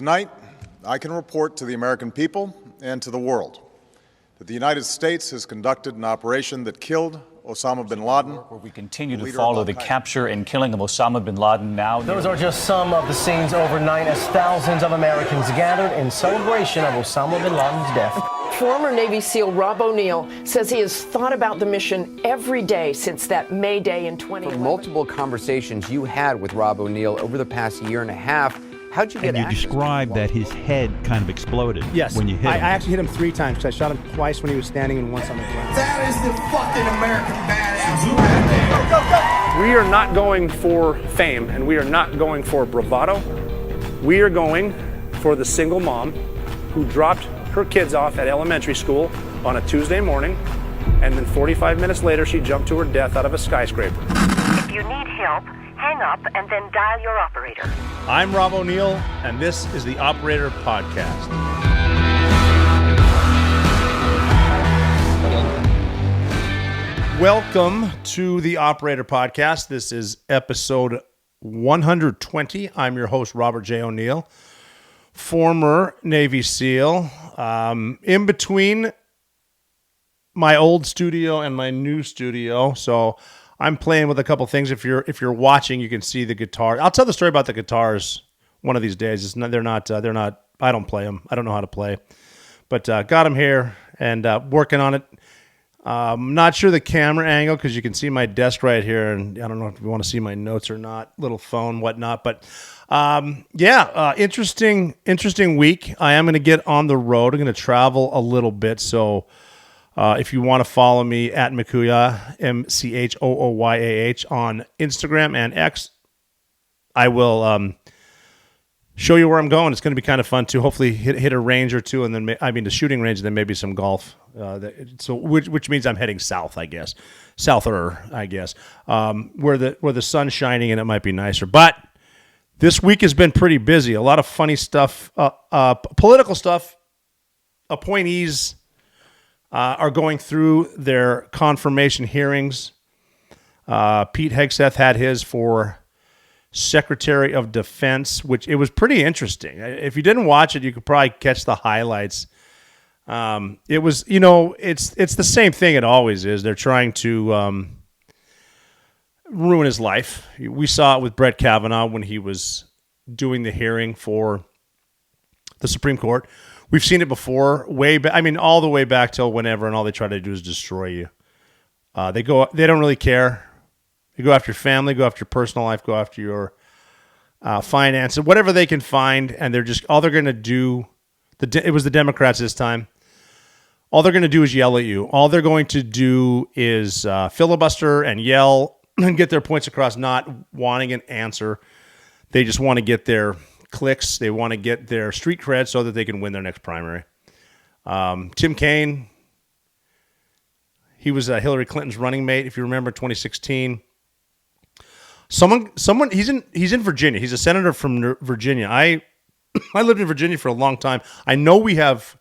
Tonight, I can report to the American people and to the world that the United States has conducted an operation that killed Osama bin Laden. Where we continue to follow the capture and killing of Osama bin Laden now. Those are just some of the scenes overnight as thousands of Americans gathered in celebration of Osama bin Laden's death. Former Navy SEAL Rob O'Neill says he has thought about the mission every day since that May Day in 2011. From multiple conversations you had with Rob O'Neill over the past year and a half, how'd you get access? And you described that his head kind of exploded when you hit him. I actually hit him 3 times because I shot him twice when he was standing and once on the ground. That is the fucking American badass right there. We are not going for fame and we are not going for bravado. We are going for the single mom who dropped her kids off at elementary school on a Tuesday morning, and then 45 minutes later she jumped to her death out of a skyscraper. If you need help, hang up and then dial your operator. I'm Rob O'Neill, and this is the Operator Podcast. Welcome to the Operator Podcast. This is episode 120. I'm your host, Robert J. O'Neill, former Navy SEAL. In between my old studio and my new studio, so I'm playing with a couple things. If you're watching, you can see the guitar. I'll tell the story about the guitars one of these days. They're not. I don't play them. I don't know how to play, but got them here and working on it. Not sure the camera angle because you can see my desk right here, and I don't know if you want to see my notes or not. Little phone, whatnot, but interesting week. I am going to get on the road. I'm going to travel a little bit, so. If you want to follow me at Mchooyah, Mchooyah on Instagram and X, I will show you where I'm going. It's going to be kind of fun too. Hopefully hit a range or two, and then the shooting range, and then maybe some golf. Which means I'm heading south, I guess, where the sun's shining and it might be nicer. But this week has been pretty busy. A lot of funny stuff, political stuff, appointees. Are going through their confirmation hearings. Pete Hegseth had his for Secretary of Defense, which it was pretty interesting. If you didn't watch it, you could probably catch the highlights. It was, it's the same thing it always is. They're trying to ruin his life. We saw it with Brett Kavanaugh when he was doing the hearing for the Supreme Court. We've seen it before, all the way back till whenever, and all they try to do is destroy you. They don't really care. They go after your family, go after your personal life, go after your finance, whatever they can find, and all they're going to do, it was the Democrats this time, all they're going to do is yell at you. All they're going to do is filibuster and yell and get their points across, not wanting an answer. They just want to get their clicks. They want to get their street cred so that they can win their next primary. Tim Kaine, he was Hillary Clinton's running mate, if you remember, 2016. Someone, he's in Virginia. He's a senator from Virginia. I lived in Virginia for a long time. I know we have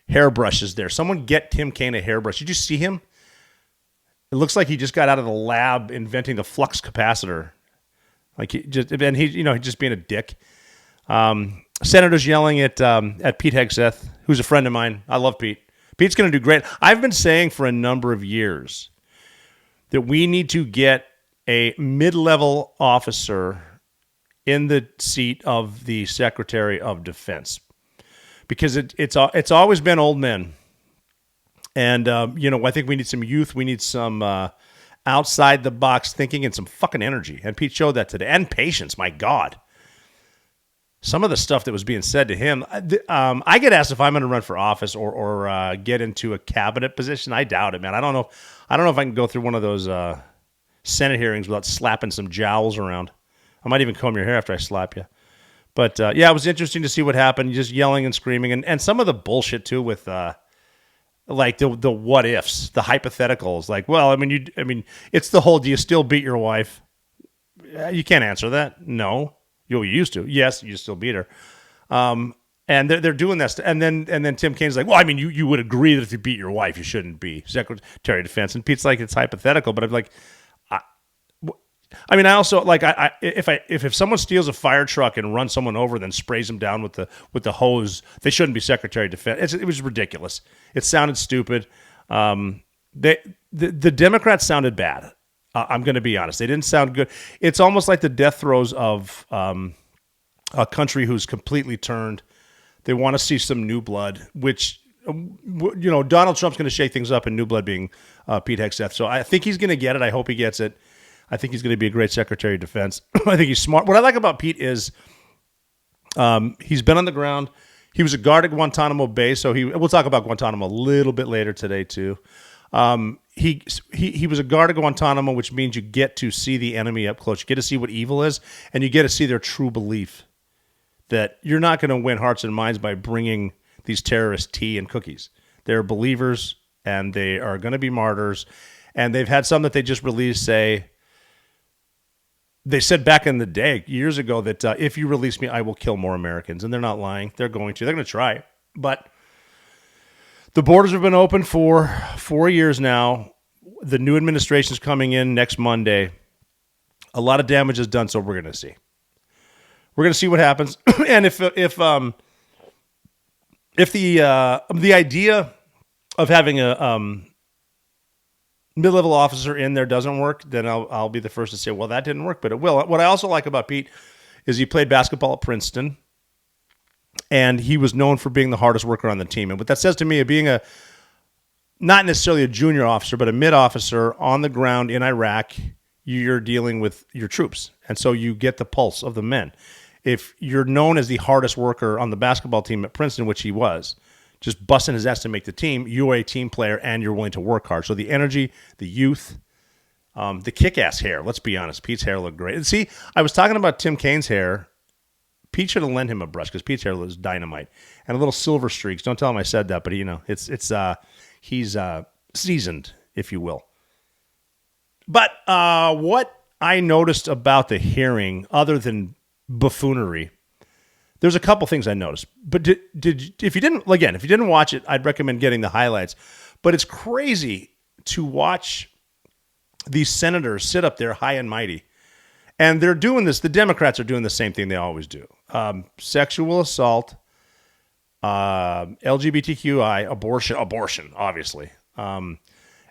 hairbrushes there. Someone get Tim Kaine a hairbrush. Did you see him? It looks like he just got out of the lab inventing the flux capacitor. Like he's just being a dick. Senators yelling at Pete Hegseth, who's a friend of mine. I love Pete. Pete's going to do great. I've been saying for a number of years that we need to get a mid-level officer in the seat of the Secretary of Defense because it's always been old men. And, I think we need some youth. We need some outside the box thinking and some fucking energy. And Pete showed that today. And patience, my God. Some of the stuff that was being said to him, I get asked if I'm going to run for office or get into a cabinet position. I doubt it, man. I don't know if I can go through one of those Senate hearings without slapping some jowls around. I might even comb your hair after I slap you. But it was interesting to see what happened. Just yelling and screaming, and some of the bullshit too with like the what ifs, the hypotheticals. Like, well, it's the whole. Do you still beat your wife? You can't answer that. No. You used to. Yes, you still beat her. And they're doing that. And then Tim Kaine's like, well, you would agree that if you beat your wife, you shouldn't be Secretary of Defense. And Pete's like, it's hypothetical. But I'm like, I mean, I also like if someone steals a fire truck and runs someone over, then sprays them down with the hose, they shouldn't be Secretary of Defense. It was ridiculous. It sounded stupid. The Democrats sounded bad. I'm going to be honest. They didn't sound good. It's almost like the death throes of a country who's completely turned. They want to see some new blood, which, Donald Trump's going to shake things up, and new blood being Pete Hegseth. So I think he's going to get it. I hope he gets it. I think he's going to be a great Secretary of Defense. I think he's smart. What I like about Pete is he's been on the ground. He was a guard at Guantanamo Bay, so we'll talk about Guantanamo a little bit later today too. He was a guard at Guantanamo, which means you get to see the enemy up close. You get to see what evil is, and you get to see their true belief that you're not going to win hearts and minds by bringing these terrorists tea and cookies. They're believers, and they are going to be martyrs. And they've had some that they just released say, they said back in the day, years ago, that if you release me, I will kill more Americans. And they're not lying. They're going to. They're going to try. But the borders have been open for 4 years now. The new administration is coming in next Monday. A lot of damage is done, so we're going to see. We're going to see what happens. And if the idea of having a mid-level officer in there doesn't work, then I'll be the first to say, well, that didn't work, but it will. What I also like about Pete is he played basketball at Princeton, and he was known for being the hardest worker on the team. And what that says to me, being not necessarily a junior officer, but a mid-officer on the ground in Iraq, you're dealing with your troops, and so you get the pulse of the men. If you're known as the hardest worker on the basketball team at Princeton, which he was, just busting his ass to make the team, you're a team player and you're willing to work hard. So the energy, the youth, the kick-ass hair. Let's be honest. Pete's hair looked great. And see, I was talking about Tim Kaine's hair. Pete should have lent him a brush because Pete's hair was dynamite. And a little silver streaks. Don't tell him I said that, but he's seasoned, if you will. But what I noticed about the hearing, other than buffoonery, there's a couple things I noticed. But if you didn't watch it, I'd recommend getting the highlights. But it's crazy to watch these senators sit up there high and mighty. And they're doing this. The Democrats are doing the same thing they always do. Sexual assault, LGBTQI, abortion, obviously. And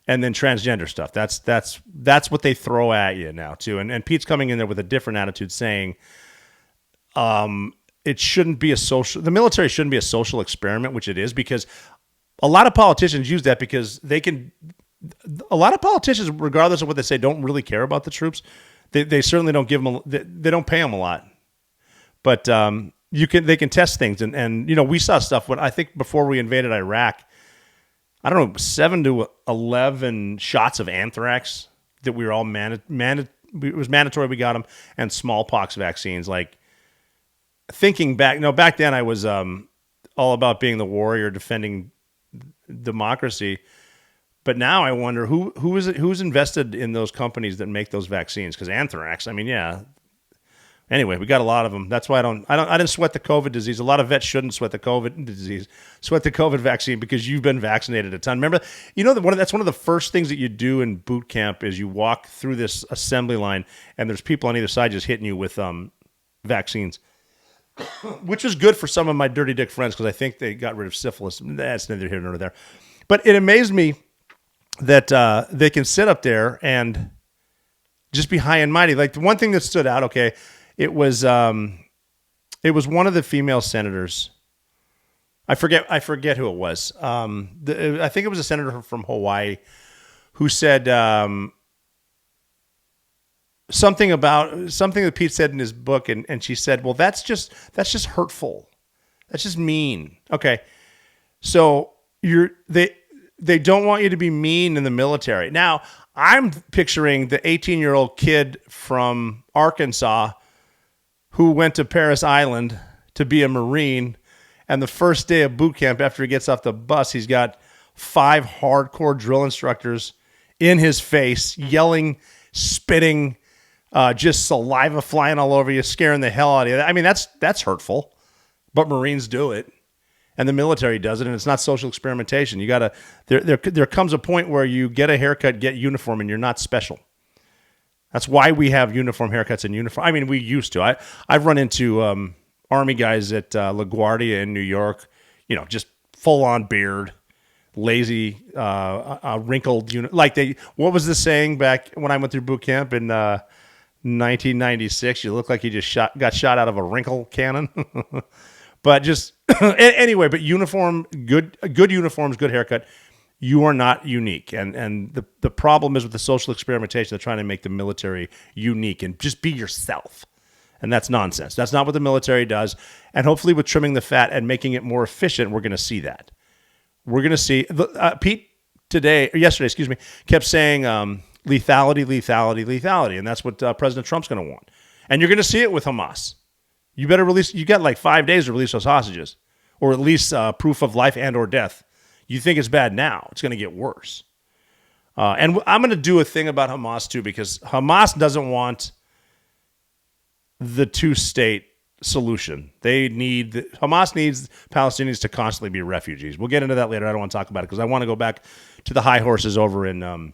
then transgender stuff. That's what they throw at you now, too. And Pete's coming in there with a different attitude, saying it shouldn't be the military shouldn't be a social experiment, which it is, because a lot of politicians use that because a lot of politicians, regardless of what they say, don't really care about the troops. They certainly don't give them, they don't pay them a lot. But they can test things. And we saw stuff when, I think before we invaded Iraq, I don't know, 7 to 11 shots of anthrax that we were all it was mandatory. We got them, and smallpox vaccines. Like, thinking back, back then I was all about being the warrior, defending democracy. But now I wonder who's invested in those companies that make those vaccines? Because anthrax, I mean, yeah. Anyway, we got a lot of them. That's why I didn't sweat the COVID disease. A lot of vets shouldn't sweat the COVID disease. Sweat the COVID vaccine because you've been vaccinated a ton. Remember, that's one of the first things that you do in boot camp is you walk through this assembly line and there's people on either side just hitting you with vaccines, which was good for some of my dirty dick friends because I think they got rid of syphilis. That's neither here nor there. But it amazed me that they can sit up there and just be high and mighty. Like, the one thing that stood out, okay, it was one of the female senators. I forget who it was. I think it was a senator from Hawaii who said something that Pete said in his book, and she said, "Well, that's just hurtful. That's just mean." Okay, so they don't want you to be mean in the military. Now, I'm picturing the 18-year-old kid from Arkansas who went to Paris Island to be a Marine, and the first day of boot camp, after he gets off the bus, he's got 5 hardcore drill instructors in his face, yelling, spitting, just saliva flying all over you, scaring the hell out of you. I mean, that's hurtful, but Marines do it, and the military does it, and it's not social experimentation. You gotta there comes a point where you get a haircut, get uniform, and you're not special. That's why we have uniform haircuts and uniform. I mean, we used to. I've run into Army guys at LaGuardia in New York, just full on beard, lazy, wrinkled. What was the saying back when I went through boot camp in 1996? You look like you just got shot out of a wrinkle cannon. But just anyway, but uniform, good uniforms, good haircut. You are not unique. And the problem is with the social experimentation, they're trying to make the military unique and just be yourself. And that's nonsense. That's not what the military does. And hopefully with trimming the fat and making it more efficient, we're going to see that. We're going to see Pete yesterday, kept saying lethality, lethality, lethality. And that's what President Trump's going to want. And you're going to see it with Hamas. You better release, you got like 5 days to release those hostages, or at least proof of life and or death. You think it's bad now, it's going to get worse. And I'm going to do a thing about Hamas too, because Hamas doesn't want the two-state solution. Hamas needs Palestinians to constantly be refugees. We'll get into that later. I don't want to talk about it because I want to go back to the high horses over in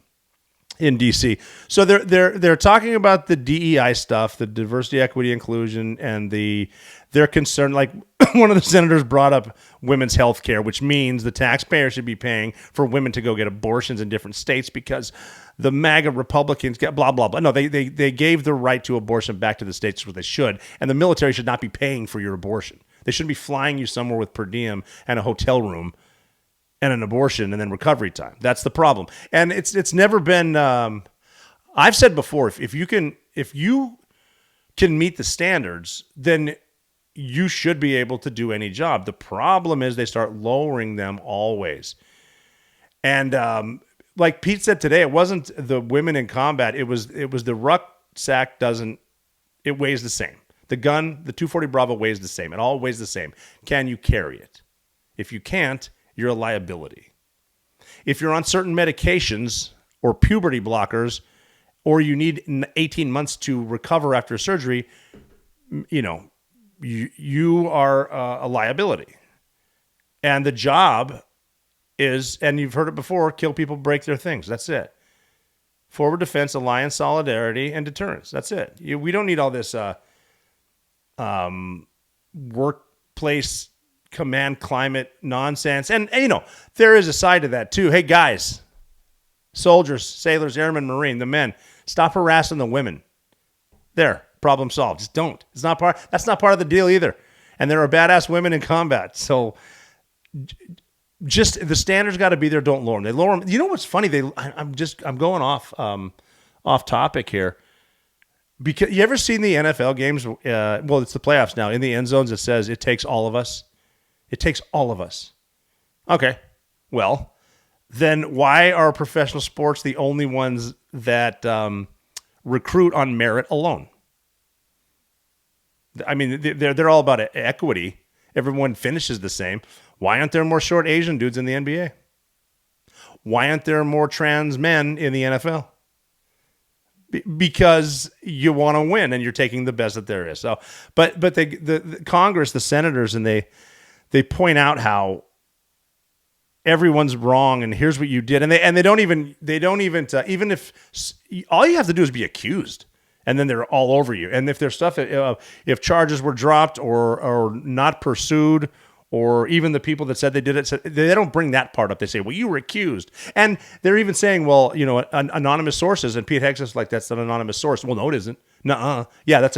DC. So they're talking about the DEI stuff, the diversity, equity, inclusion, and they're concerned. Like one of the senators brought up women's health care, which means the taxpayer should be paying for women to go get abortions in different states because the MAGA Republicans get blah, blah, blah. No, they gave the right to abortion back to the states where they should, and the military should not be paying for your abortion. They shouldn't be flying you somewhere with per diem and a hotel room and an abortion and then recovery time. That's the problem. And it's never been, I've said before, if you can meet the standards, then you should be able to do any job. The problem is they start lowering them always. And like Pete said today, it wasn't the women in combat. It was the rucksack it weighs the same. The gun, the 240 Bravo weighs the same. It all weighs the same. Can you carry it? If you can't, you're a liability. If you're on certain medications or puberty blockers, or you need 18 months to recover after surgery, you are a liability. And the job is, and you've heard it before, kill people, break their things. That's it. Forward defense, alliance, solidarity, and deterrence. That's it. We don't need all this workplace command climate nonsense. And there is a side to that too. Hey guys, soldiers, sailors, airmen, Marine, the men, stop harassing the women. There, problem solved. Just don't. That's not part of the deal either. And there are badass women in combat. So just the standards got to be there. Don't lower them. They lower them. You know what's funny? I'm going off topic here. Because you ever seen the NFL games? Well, it's the playoffs now. In the end zones, it says it takes all of us. It takes all of us. Okay. Well, then why are professional sports the only ones that recruit on merit alone? I mean, they're all about equity. Everyone finishes the same. Why aren't there more short Asian dudes in the NBA? Why aren't there more trans men in the NFL? Because you want to win and you're taking the best that there is. So, but the Congress, the senators, and they point out how everyone's wrong and here's what you did, and they don't even even if all you have to do is be accused, and then they're all over you. And if there's stuff, if charges were dropped or not pursued, or even the people that said they did it, they don't bring that part up. They say, well, you were accused. And they're even saying, well, anonymous sources. And Pete Hegseth's like, that's an anonymous source. Well, no, it isn't. Nuh-uh. Yeah,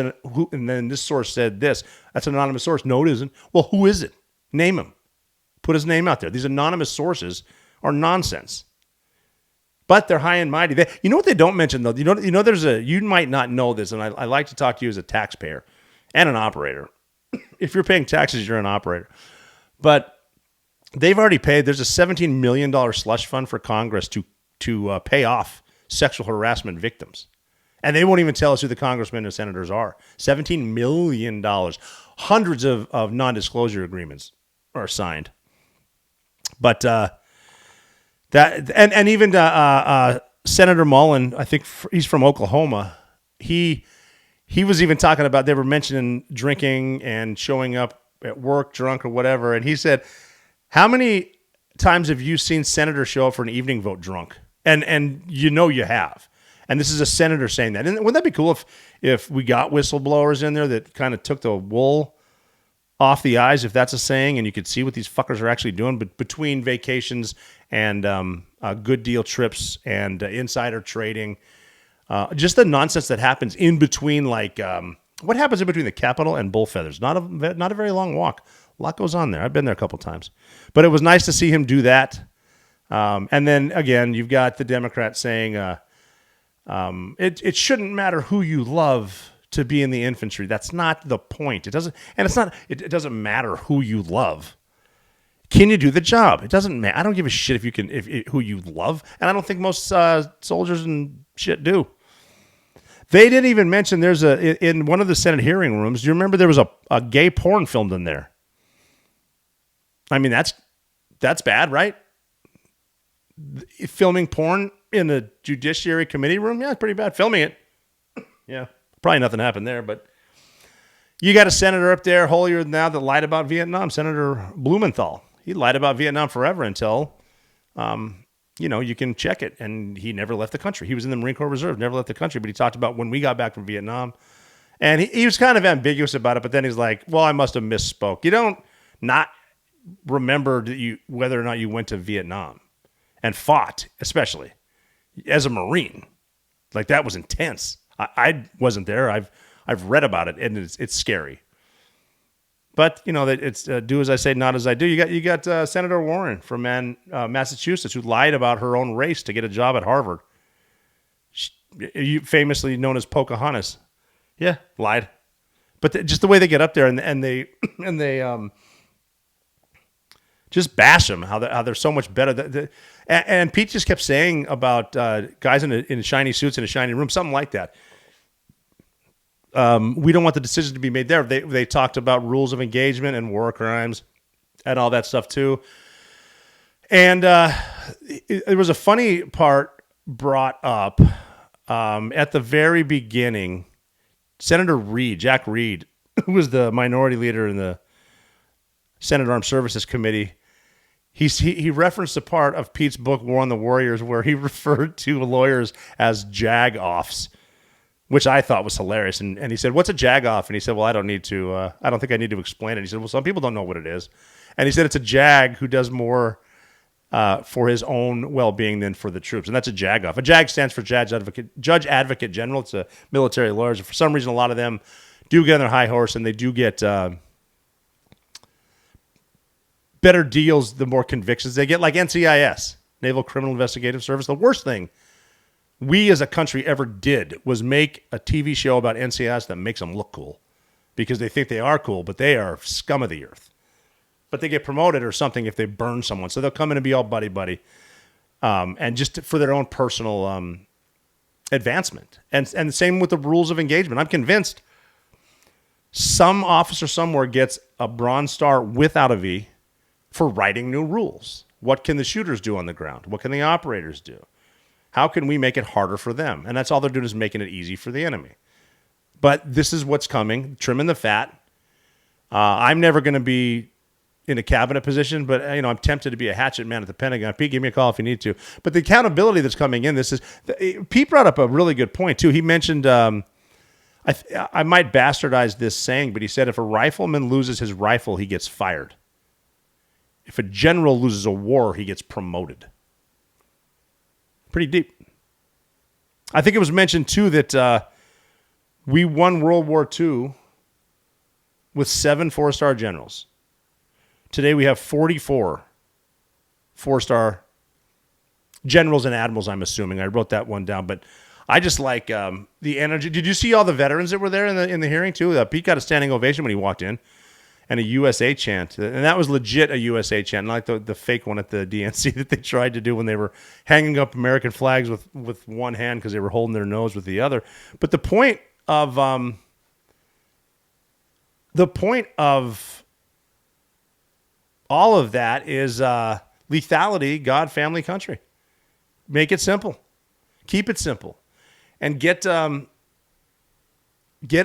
and then this source said this. That's an anonymous source. No, it isn't. Well, who is it? Name him. Put his name out there. These anonymous sources are nonsense. But they're high and mighty. You know what they don't mention, though? You might not know this, and I like to talk to you as a taxpayer and an operator. If you're paying taxes, you're an operator. But they've already paid. There's a $17 million slush fund for Congress to pay off sexual harassment victims. And they won't even tell us who the congressmen and senators are. $17 million. Hundreds of non-disclosure agreements are signed. But even Senator Mullen, I think he's from Oklahoma. He was even talking about, they were mentioning drinking and showing up at work drunk or whatever. And he said, how many times have you seen senators show up for an evening vote drunk? And you have. And this is a senator saying that. And wouldn't that be cool if we got whistleblowers in there that kind of took the wool off the eyes, if that's a saying, and you could see what these fuckers are actually doing, but between vacations and good deal trips and insider trading, just the nonsense that happens in between, like what happens in between the Capitol and Bull Feathers? Not a very long walk. A lot goes on there. I've been there a couple times, but it was nice to see him do that. And then again, you've got the Democrats saying it shouldn't matter who you love to be in the infantry. That's not the point. It doesn't, and it's not. It doesn't matter who you love. Can you do the job? It doesn't matter. I don't give a shit if you can, who you love, and I don't think most soldiers and shit do. They didn't even mention there's in one of the Senate hearing rooms. Do you remember there was a gay porn filmed in there? I mean, that's bad, right? Filming porn in a Judiciary Committee room, yeah, it's pretty bad. Filming it, yeah. Probably nothing happened there, but you got a senator up there holier than thou that lied about Vietnam, Senator Blumenthal. He lied about Vietnam forever until, you can check it. And he never left the country. He was in the Marine Corps Reserve, never left the country. But he talked about when we got back from Vietnam. And he was kind of ambiguous about it, but then he's like, well, I must have misspoke. You don't not remember whether or not you went to Vietnam and fought, especially as a Marine. Like, that was intense. I wasn't there. I've read about it, and it's scary. But that it's do as I say, not as I do. You got Senator Warren from Massachusetts, who lied about her own race to get a job at Harvard. Famously known as Pocahontas. Yeah, lied. But just the way they get up there and they just bash them, how they're so much better. And Pete just kept saying about guys in shiny suits in a shiny room, something like that. We don't want the decision to be made there. They talked about rules of engagement and war crimes and all that stuff too. And there was a funny part brought up at the very beginning. Senator Reed, Jack Reed, who was the minority leader in the Senate Armed Services Committee, he referenced a part of Pete's book, War on the Warriors, where he referred to lawyers as jag-offs, which I thought was hilarious. And he said, what's a jag-off? And he said, well, I don't think I need to explain it. He said, well, some people don't know what it is. And he said, it's a jag who does more for his own well-being than for the troops. And that's a jag-off. A jag stands for Judge Advocate General. It's a military lawyers. And for some reason, a lot of them do get on their high horse, and they do get better deals the more convictions they get, like NCIS, Naval Criminal Investigative Service. The worst thing we as a country ever did was make a TV show about NCIS that makes them look cool because they think they are cool, but they are scum of the earth. But they get promoted or something if they burn someone. So they'll come in and be all buddy-buddy and just for their own personal advancement. And the same with the rules of engagement. I'm convinced some officer somewhere gets a Bronze Star without a V for writing new rules. What can the shooters do on the ground? What can the operators do? How can we make it harder for them? And that's all they're doing is making it easy for the enemy. But this is what's coming, trimming the fat. I'm never going to be in a cabinet position, but I'm tempted to be a hatchet man at the Pentagon. Pete, give me a call if you need to. But the accountability that's coming in, Pete brought up a really good point too. He mentioned, I might bastardize this saying, but he said if a rifleman loses his rifle, he gets fired. If a general loses a war, he gets promoted. Pretty deep. I think it was mentioned, too, that we won World War II with 7 4-star generals. Today we have 44 4-star generals and admirals, I'm assuming. I wrote that one down, but I just like the energy. Did you see all the veterans that were there in the hearing, too? Pete got a standing ovation when he walked in. And a USA chant. And that was legit a USA chant, not like the fake one at the DNC that they tried to do when they were hanging up American flags with one hand because they were holding their nose with the other. But the point of all of that is lethality, God, family, country. Make it simple. Keep it simple. And get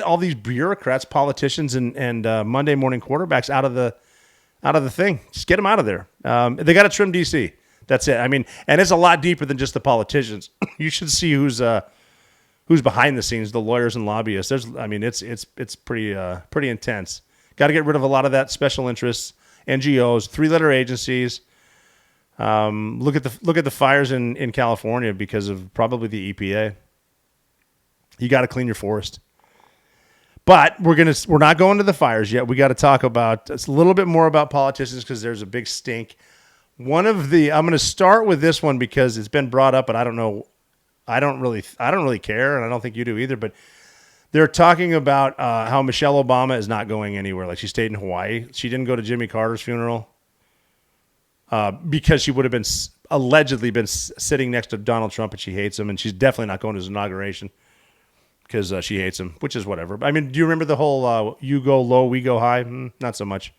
all these bureaucrats, politicians, and Monday morning quarterbacks out of the thing. Just get them out of there. They got to trim DC. That's it. I mean, and it's a lot deeper than just the politicians. You should see who's who's behind the scenes, the lawyers and lobbyists. It's pretty intense. Got to get rid of a lot of that special interests, NGOs, 3-letter agencies. Look at the fires in California because of probably the EPA. You got to clean your forest. But we're not going to the fires yet. We got to talk about a little bit more about politicians because there's a big stink. I'm going to start with this one because it's been brought up, but I don't know. I don't really care, and I don't think you do either. But they're talking about how Michelle Obama is not going anywhere. Like, she stayed in Hawaii. She didn't go to Jimmy Carter's funeral because she would have allegedly been sitting next to Donald Trump, and she hates him. And she's definitely not going to his inauguration because she hates him, which is whatever. I mean, do you remember the whole you go low, we go high? Not so much.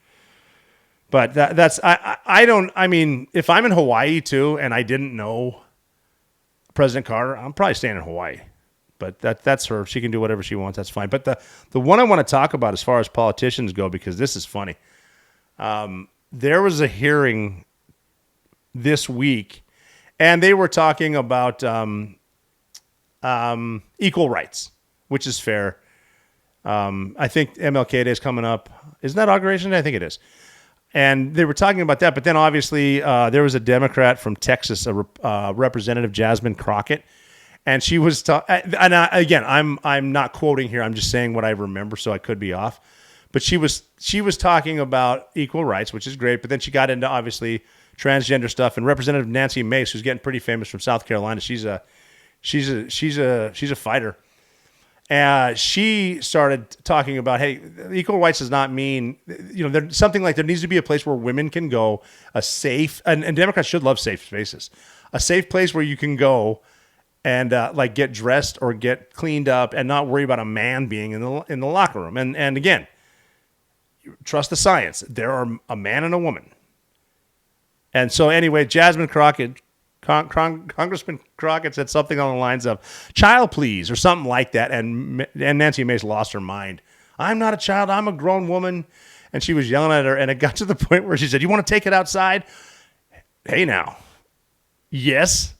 But if I'm in Hawaii too and I didn't know President Carter, I'm probably staying in Hawaii. But that's her. She can do whatever she wants. That's fine. But the one I want to talk about as far as politicians go, because this is funny. There was a hearing this week, and they were talking about equal rights, which is fair. I think MLK Day is coming up. Isn't that Inauguration Day? I think it is. And they were talking about that. But then obviously there was a Democrat from Texas, Representative Jasmine Crockett. And she was I'm not quoting here. I'm just saying what I remember, so I could be off. But she was talking about equal rights, which is great. But then she got into obviously transgender stuff. And Representative Nancy Mace, who's getting pretty famous from South Carolina, she's a fighter. She started talking about, hey, equal rights does not mean, there's something like there needs to be a place where women can go, a safe, and Democrats should love safe spaces, a safe place where you can go and get dressed or get cleaned up and not worry about a man being in the locker room. And again, trust the science. There are a man and a woman. And so anyway, Jasmine Crockett, Congressman Crockett said something on the lines of "child, please" or something like that, and Nancy Mace lost her mind. I'm not a child. I'm a grown woman, and she was yelling at her, and it got to the point where she said, "You want to take it outside?" Hey, now, yes.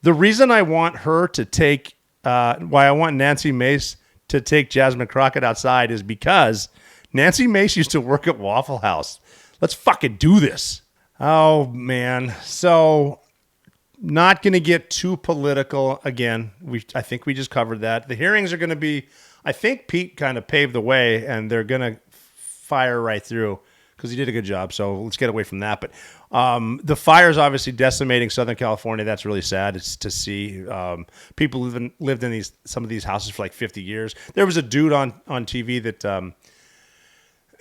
The reason I want her to take, why I want Nancy Mace to take Jasmine Crockett outside is because Nancy Mace used to work at Waffle House. Let's fucking do this. Oh, man. So, not going to get too political. Again, I think we just covered that. The hearings are going to be, I think Pete kind of paved the way, and they're going to fire right through because he did a good job. So, let's get away from that. But the fire's obviously decimating Southern California. That's really sad. It's to see people lived in some of these houses for like 50 years. There was a dude on TV that...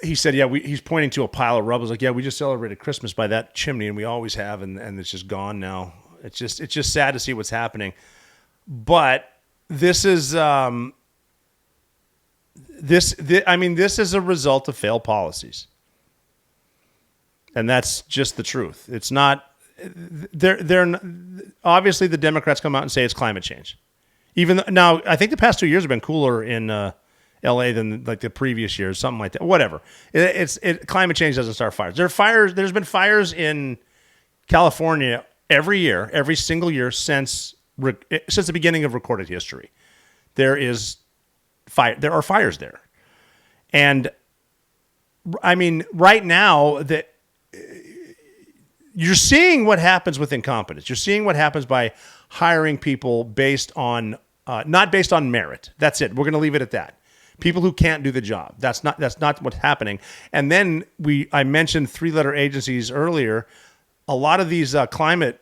he said, he's pointing to a pile of rubble. He's like, yeah, we just celebrated Christmas by that chimney, and we always have, and it's just gone now. It's just sad to see what's happening. But this is this is a result of failed policies. And that's just the truth. It's not they're obviously the Democrats come out and say it's climate change. Even now, I think the past 2 years have been cooler in LA than like the previous years, something like that. Whatever. Climate change doesn't start fires. There's been fires in California every single year since the beginning of recorded history. There are fires there. And I mean, right now that you're seeing what happens with incompetence. You're seeing what happens by hiring people based on not based on merit. That's it. We're going to leave it at that. People who can't do the job. That's not what's happening. And then I mentioned 3-letter agencies earlier. A lot of these climate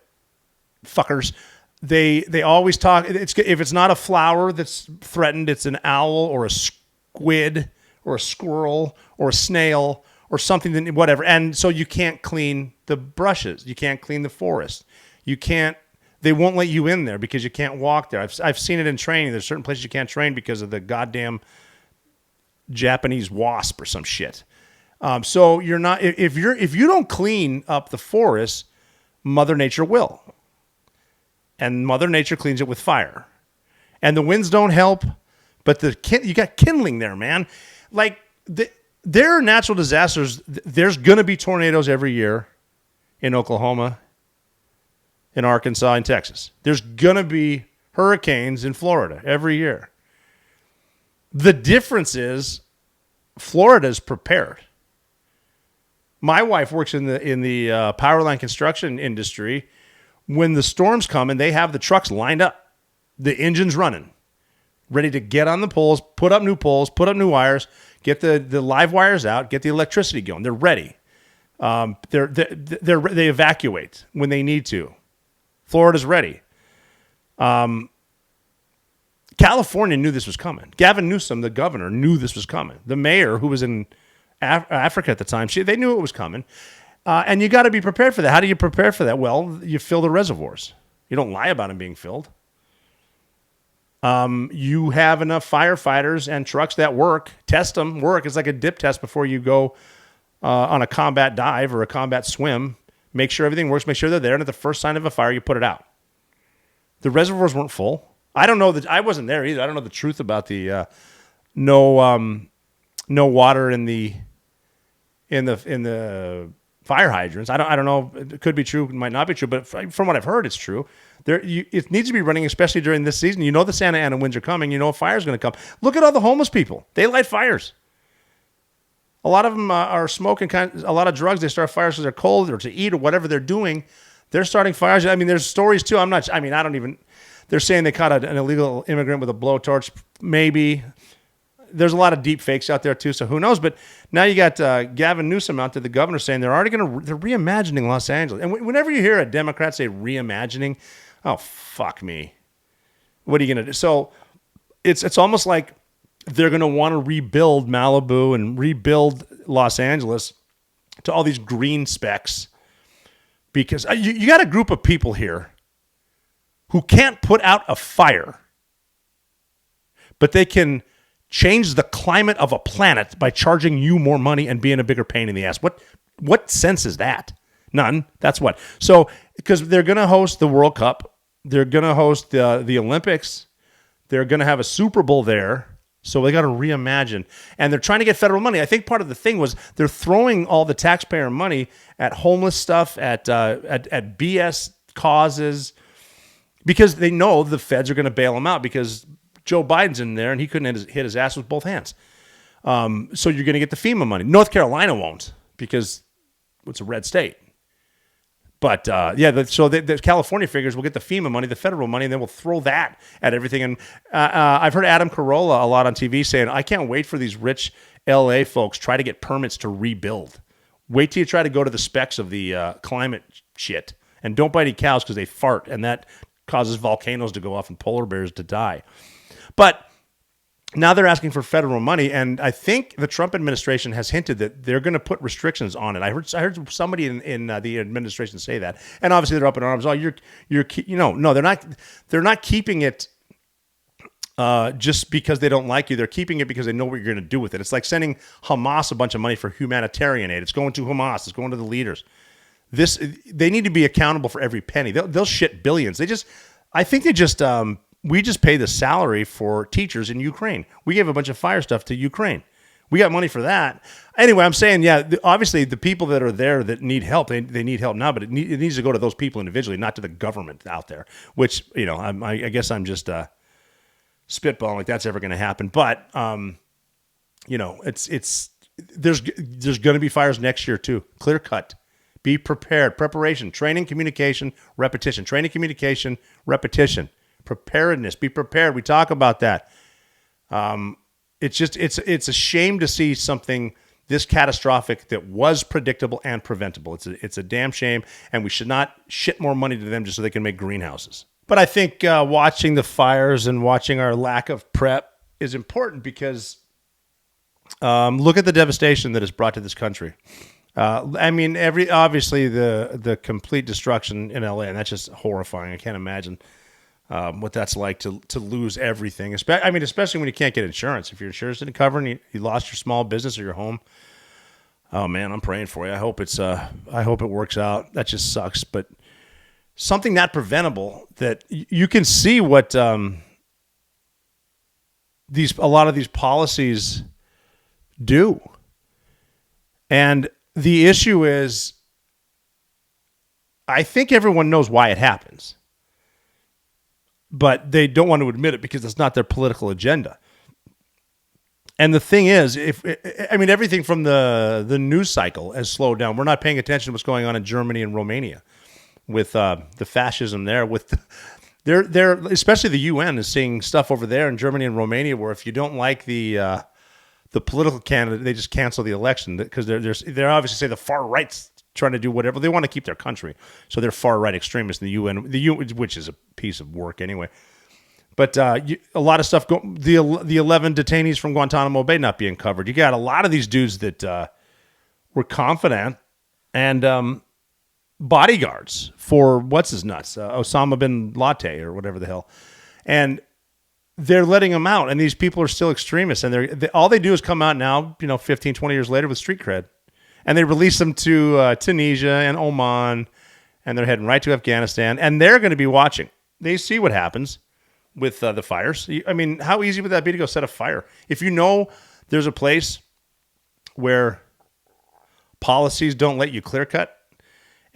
fuckers, they always talk. If it's not a flower that's threatened, it's an owl or a squid or a squirrel or a snail or something, whatever. And so you can't clean the brushes. You can't clean the forest. You can't. They won't let you in there because you can't walk there. I've seen it in training. There's certain places you can't train because of the goddamn Japanese wasp or some shit. So you're not if you don't clean up the forest, Mother Nature will, and Mother Nature cleans it with fire, and the winds don't help. But you got kindling there, man. Like there are natural disasters. There's gonna be tornadoes every year in Oklahoma, in Arkansas, in Texas. There's gonna be hurricanes in Florida every year. The difference is Florida's prepared. My wife works in the power line construction industry. When the storms come and they have the trucks lined up, the engine's running, ready to get on the poles, put up new poles, put up new wires, get the live wires out, get the electricity going. They're ready. They evacuate when they need to. Florida's ready. California knew this was coming. Gavin Newsom, the governor, knew this was coming. The mayor, who was in Africa at the time, they knew it was coming. And you got to be prepared for that. How do you prepare for that? Well, you fill the reservoirs. You don't lie about them being filled. You have enough firefighters and trucks that work. Test them. Work. It's like a dip test before you go on a combat dive or a combat swim. Make sure everything works. Make sure they're there. And at the first sign of a fire, you put it out. The reservoirs weren't full. I don't know that. I wasn't there either. I don't know the truth about the no water in the fire hydrants. I don't know. It could be true. It might not be true. But from what I've heard, it's true. It needs to be running, especially during this season. You know the Santa Ana winds are coming. You know a fire's going to come. Look at all the homeless people. They light fires. A lot of them are smoking a lot of drugs. They start fires because they're cold or to eat or whatever they're doing. They're starting fires. I mean, there's stories too. They're saying they caught an illegal immigrant with a blowtorch. Maybe. There's a lot of deep fakes out there too, so who knows? But now you got Gavin Newsom out there, the governor, saying they're reimagining Los Angeles. And whenever you hear a Democrat say reimagining, oh, fuck me. What are you going to do? So it's almost like they're going to want to rebuild Malibu and rebuild Los Angeles to all these green specs because you got a group of people here who can't put out a fire, but they can change the climate of a planet by charging you more money and being a bigger pain in the ass. What sense is that? None. That's what. So, because they're going to host the World Cup, they're going to host the Olympics, they're going to have a Super Bowl there. So they got to reimagine, and they're trying to get federal money. I think part of the thing was they're throwing all the taxpayer money at homeless stuff, at BS causes, because they know the feds are going to bail them out because Joe Biden's in there and he couldn't hit his ass with both hands. So you're going to get the FEMA money. North Carolina won't because it's a red state. But so the California figures we'll get the FEMA money, the federal money, and then we'll throw that at everything. And I've heard Adam Carolla a lot on TV saying, I can't wait for these rich LA folks try to get permits to rebuild. Wait till you try to go to the specs of the climate shit. And don't buy any cows because they fart, and that causes volcanoes to go off and polar bears to die. But now they're asking for federal money, and I think the Trump administration has hinted that they're going to put restrictions on it. I heard somebody in the administration say that, and obviously they're up in arms. Oh, no, they're not keeping it just because they don't like you. They're keeping it because they know what you're going to do with it. It's like sending Hamas a bunch of money for humanitarian aid. It's going to Hamas. It's going to the leaders. They need to be accountable for every penny. They'll shit billions. We just pay the salary for teachers in Ukraine. We gave a bunch of fire stuff to Ukraine. We got money for that. Anyway, I'm saying, obviously the people that are there that need help, they need help now, but it needs to go to those people individually, not to the government out there, which, I guess I'm just spitballing like that's ever going to happen. But, there's going to be fires next year too. Clear cut. Be prepared. Preparation, training, communication, repetition. Training, communication, repetition. Preparedness. Be prepared. We talk about that. It's a shame to see something this catastrophic that was predictable and preventable. It's a damn shame, and we should not shit more money to them just so they can make greenhouses. But I think watching the fires and watching our lack of prep is important because look at the devastation that is brought to this country. Obviously the complete destruction in LA, and that's just horrifying. I can't imagine what that's like to lose everything. Especially when you can't get insurance. If your insurance didn't cover and you lost your small business or your home, oh man, I'm praying for you. I hope it works out. That just sucks. But something that preventable that you can see what a lot of these policies do. And the issue is, I think everyone knows why it happens. but they don't want to admit it because it's not their political agenda. And the thing is, everything from the news cycle has slowed down. We're not paying attention to what's going on in Germany and Romania with the fascism there. They're especially the UN is seeing stuff over there in Germany and Romania where if you don't like the political candidate, they just cancel the election because they're obviously say the far right's trying to do whatever they want to keep their country. So they're far right extremists in the UN, which is a piece of work anyway. But a lot of stuff, the 11 detainees from Guantanamo Bay not being covered. You got a lot of these dudes that were confident and bodyguards for what's his nuts, Osama bin Laden or whatever the hell. And they're letting them out. And these people are still extremists. And all they do is come out now, 15, 20 years later with street cred. And they release them to Tunisia and Oman. And they're heading right to Afghanistan. And they're going to be watching. They see what happens with the fires. I mean, how easy would that be to go set a fire? If you know there's a place where policies don't let you clear cut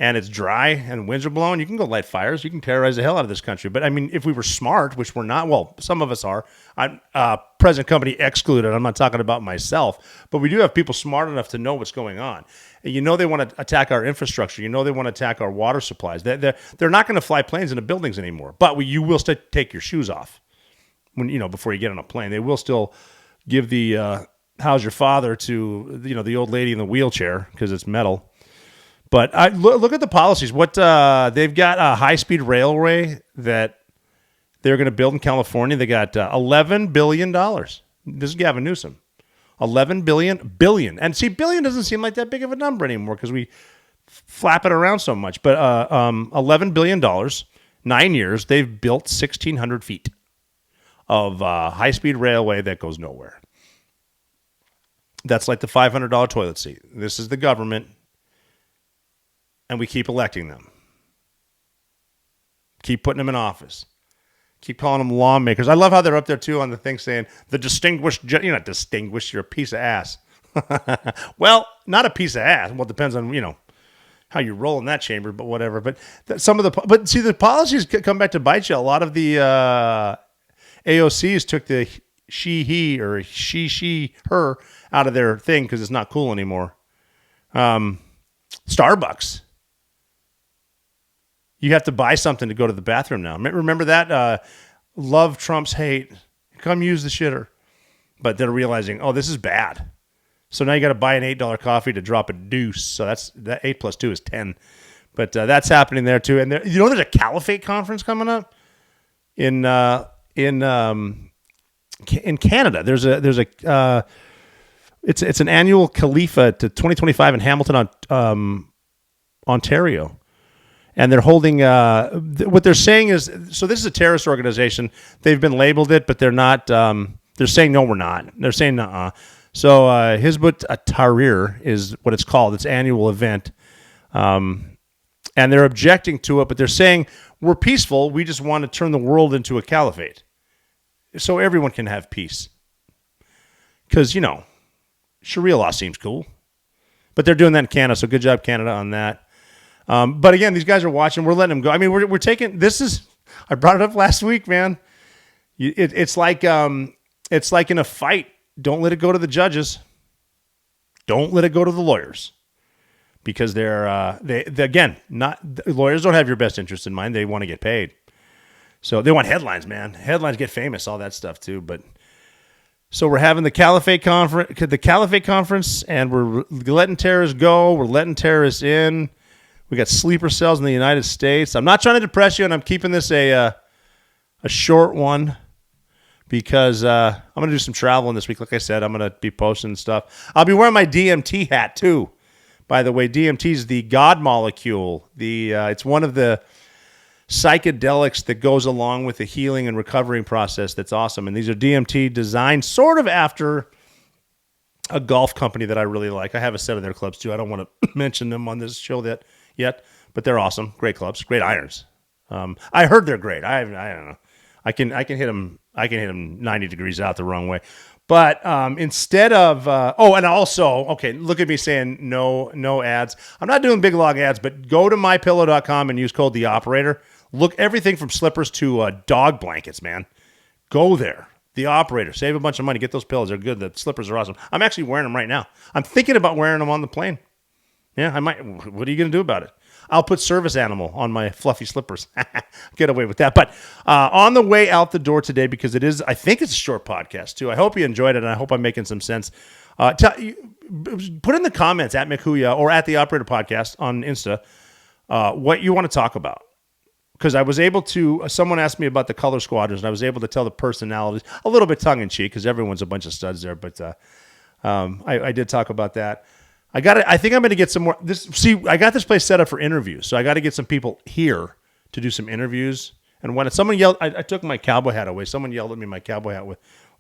and it's dry and winds are blowing, you can go light fires. You can terrorize the hell out of this country. But I mean, if we were smart, which we're not, well, some of us are, I'm present company excluded. I'm not talking about myself, but we do have people smart enough to know what's going on. And they want to attack our infrastructure. They want to attack our water supplies. They're not going to fly planes into buildings anymore. But you will still take your shoes off before you get on a plane. They will still give the "How's your father" to the old lady in the wheelchair because it's metal. But look at the policies. What they've got a high-speed railway that they're going to build in California. They got $11 billion. This is Gavin Newsom. 11 billion. And see, billion doesn't seem like that big of a number anymore because we flap it around so much. But $11 billion, 9 years, they've built 1,600 feet of high-speed railway that goes nowhere. That's like the $500 toilet seat. This is the government, and we keep electing them. Keep putting them in office. Keep calling them lawmakers. I love how they're up there, too, on the thing saying, the distinguished, you're not distinguished, you're a piece of ass. Well, not a piece of ass. Well, it depends on, how you roll in that chamber, but whatever. But see, the policies come back to bite you. A lot of the AOCs took the she, he, or she, her out of their thing because it's not cool anymore. Starbucks. You have to buy something to go to the bathroom now. Remember that? Love trumps hate. Come use the shitter. But they're realizing, this is bad. So now you got to buy an $8 coffee to drop a deuce. So that 8 plus 2 is 10. But that's happening there too. And there's a Caliphate conference coming up in Canada. There's it's an annual Khalifa to 2025 in Hamilton, Ontario. And they're holding, what they're saying is, so this is a terrorist organization. They've been labeled it, but they're not, they're saying, no, we're not. They're saying, nuh-uh. So Hizbut Tahrir is what it's called, its annual event. And they're objecting to it, but they're saying, we're peaceful. We just want to turn the world into a caliphate. So everyone can have peace. Because, Sharia law seems cool. But they're doing that in Canada, so good job, Canada, on that. But again, these guys are watching. We're letting them go. I mean, we're taking. I brought it up last week, man. It's like in a fight. Don't let it go to the judges. Don't let it go to the lawyers, because they again not the lawyers don't have your best interest in mind. They want to get paid, so they want headlines, man. Headlines get famous, all that stuff too. But so we're having the Caliphate conference, and we're letting terrorists go. We're letting terrorists in. We got sleeper cells in the United States. I'm not trying to depress you, and I'm keeping this a short one because I'm going to do some traveling this week. Like I said, I'm going to be posting stuff. I'll be wearing my DMT hat, too. By the way, DMT is the God molecule. It's one of the psychedelics that goes along with the healing and recovering process that's awesome. And these are DMT designed sort of after a golf company that I really like. I have a set of their clubs, too. I don't want to mention them on this show yet, but they're awesome. Great clubs, great irons. I heard they're great. I don't know. I can hit them 90 degrees out the wrong way. But instead of and also, okay, look at me saying no ads. I'm not doing big log ads, but go to mypillow.com and use code the operator. Look, everything from slippers to dog blankets, man. Go there. The operator, save a bunch of money. Get those pillows. They're good. The slippers are awesome. I'm actually wearing them right now. I'm thinking about wearing them on the plane. Yeah, I might. What are you going to do about it? I'll put service animal on my fluffy slippers. Get away with that. But on the way out the door today, because I think it's a short podcast too. I hope you enjoyed it, and I hope I'm making some sense. Put in the comments at McHuya or at the Operator Podcast on Insta what you want to talk about. Because I was able to, someone asked me about the color squadrons, and I was able to tell the personalities, a little bit tongue-in-cheek, because everyone's a bunch of studs there, but I did talk about that. I think I'm going to get some more, I got this place set up for interviews, so I got to get some people here to do some interviews. And when someone yelled, I took my cowboy hat away. Someone yelled at me, my cowboy hat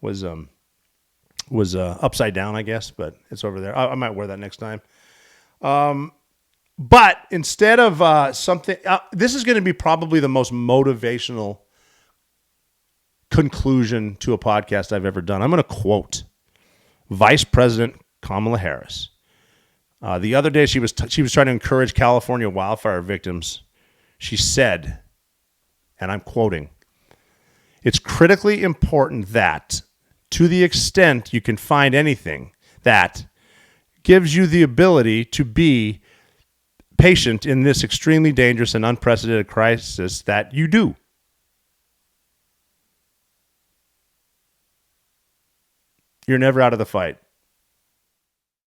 was upside down, I guess, but it's over there. I might wear that next time. But instead of something, this is going to be probably the most motivational conclusion to a podcast I've ever done. I'm going to quote Vice President Kamala Harris. The other day, she was trying to encourage California wildfire victims. She said, and I'm quoting, "It's critically important that, to the extent you can find anything that gives you the ability to be patient in this extremely dangerous and unprecedented crisis, that you do." You're never out of the fight.